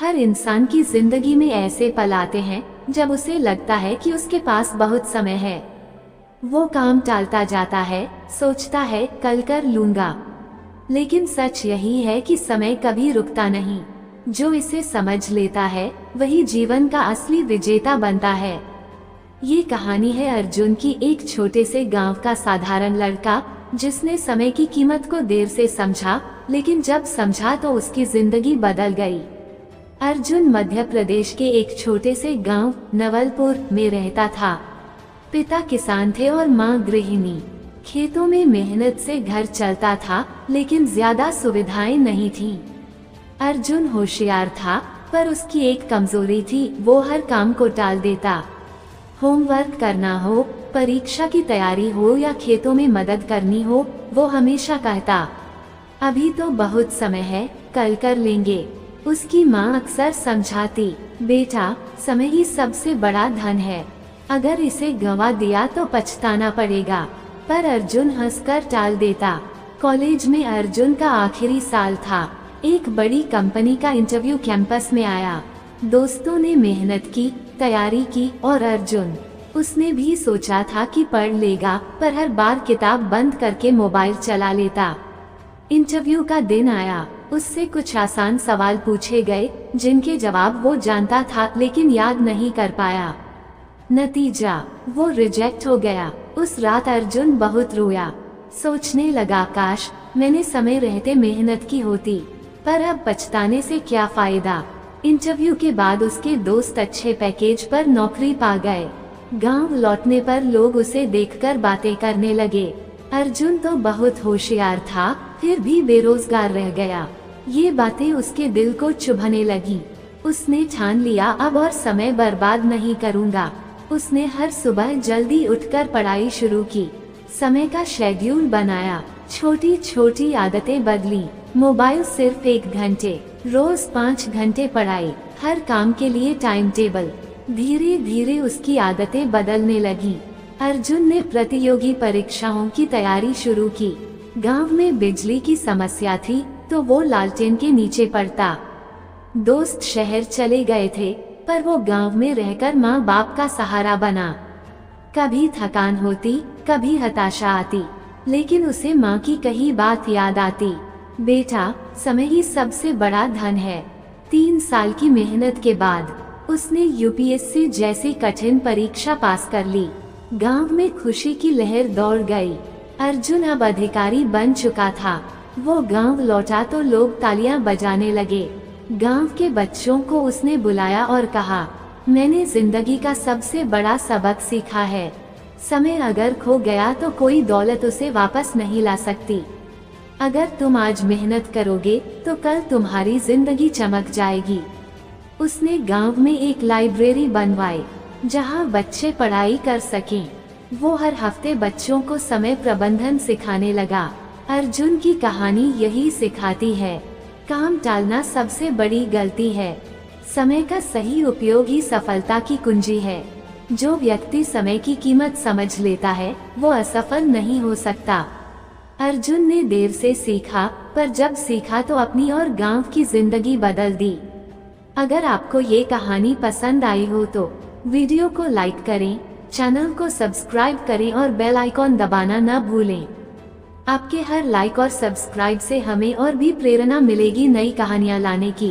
हर इंसान की जिंदगी में ऐसे पल आते हैं जब उसे लगता है कि उसके पास बहुत समय है। वो काम टालता जाता है, सोचता है कल कर लूंगा, लेकिन सच यही है कि समय कभी रुकता नहीं। जो इसे समझ लेता है वही जीवन का असली विजेता बनता है। ये कहानी है अर्जुन की, एक छोटे से गांव का साधारण लड़का जिसने समय की कीमत को देर से समझा, लेकिन जब समझा तो उसकी जिंदगी बदल गई। अर्जुन मध्य प्रदेश के एक छोटे से गांव नवलपुर में रहता था। पिता किसान थे और मां गृहिणी। खेतों में मेहनत से घर चलता था, लेकिन ज्यादा सुविधाएं नहीं थीं। अर्जुन होशियार था, पर उसकी एक कमजोरी थी, वो हर काम को टाल देता। होमवर्क करना हो, परीक्षा की तैयारी हो या खेतों में मदद करनी हो, वो हमेशा कहता, अभी तो बहुत समय है, कल कर लेंगे। उसकी माँ अक्सर समझाती, बेटा समय ही सबसे बड़ा धन है, अगर इसे गंवा दिया तो पछताना पड़ेगा। पर अर्जुन हंसकर टाल देता। कॉलेज में अर्जुन का आखिरी साल था। एक बड़ी कंपनी का इंटरव्यू कैंपस में आया। दोस्तों ने मेहनत की, तैयारी की और उसने भी सोचा था कि पढ़ लेगा, पर हर बार किताब बंद करके मोबाइल चला लेता। इंटरव्यू का दिन आया। उससे कुछ आसान सवाल पूछे गए जिनके जवाब वो जानता था, लेकिन याद नहीं कर पाया। नतीजा, वो रिजेक्ट हो गया। उस रात अर्जुन बहुत रोया। सोचने लगा, काश मैंने समय रहते मेहनत की होती, पर अब पछताने से क्या फायदा। इंटरव्यू के बाद उसके दोस्त अच्छे पैकेज पर नौकरी पा गए। गांव लौटने पर लोग उसे देखकर बातें करने लगे। अर्जुन तो बहुत होशियार था, फिर भी बेरोजगार रह गया। ये बातें उसके दिल को चुभने लगी। उसने ठान लिया, अब और समय बर्बाद नहीं करूँगा। उसने हर सुबह जल्दी उठकर पढ़ाई शुरू की, समय का शेड्यूल बनाया, छोटी छोटी आदतें बदली। मोबाइल सिर्फ 1 घंटे, रोज 5 घंटे पढ़ाई, हर काम के लिए टाइम टेबल। धीरे धीरे उसकी आदतें बदलने लगी। अर्जुन ने प्रतियोगी परीक्षाओं की तैयारी शुरू की। गांव में बिजली की समस्या थी, तो वो लालटेन के नीचे पढ़ता। दोस्त शहर चले गए थे, पर वो गांव में रहकर माँ बाप का सहारा बना। कभी थकान होती, कभी हताशा आती, लेकिन उसे माँ की कही बात याद आती, बेटा समय ही सबसे बड़ा धन है। 3 साल की मेहनत के बाद उसने यूपीएससी जैसी कठिन परीक्षा पास कर ली। गांव में खुशी की लहर दौड़ गई। अर्जुन अब अधिकारी बन चुका था। वो गांव लौटा तो लोग तालियां बजाने लगे। गांव के बच्चों को उसने बुलाया और कहा, मैंने जिंदगी का सबसे बड़ा सबक सीखा है। समय अगर खो गया तो कोई दौलत उसे वापस नहीं ला सकती। अगर तुम आज मेहनत करोगे तो कल तुम्हारी जिंदगी चमक जाएगी। उसने गांव में एक लाइब्रेरी बनवाई, जहां बच्चे पढ़ाई कर सकें। वो हर हफ्ते बच्चों को समय प्रबंधन सिखाने लगा। अर्जुन की कहानी यही सिखाती है, काम टालना सबसे बड़ी गलती है। समय का सही उपयोग ही सफलता की कुंजी है। जो व्यक्ति समय की कीमत समझ लेता है, वो असफल नहीं हो सकता। अर्जुन ने देर से सीखा, पर जब सीखा तो अपनी और गांव की जिंदगी बदल दी। अगर आपको ये कहानी पसंद आई हो तो वीडियो को लाइक करें, चैनल को सब्सक्राइब करें और बेल आइकॉन दबाना न भूलें। आपके हर लाइक और सब्सक्राइब से हमें और भी प्रेरणा मिलेगी नई कहानियाँ लाने की।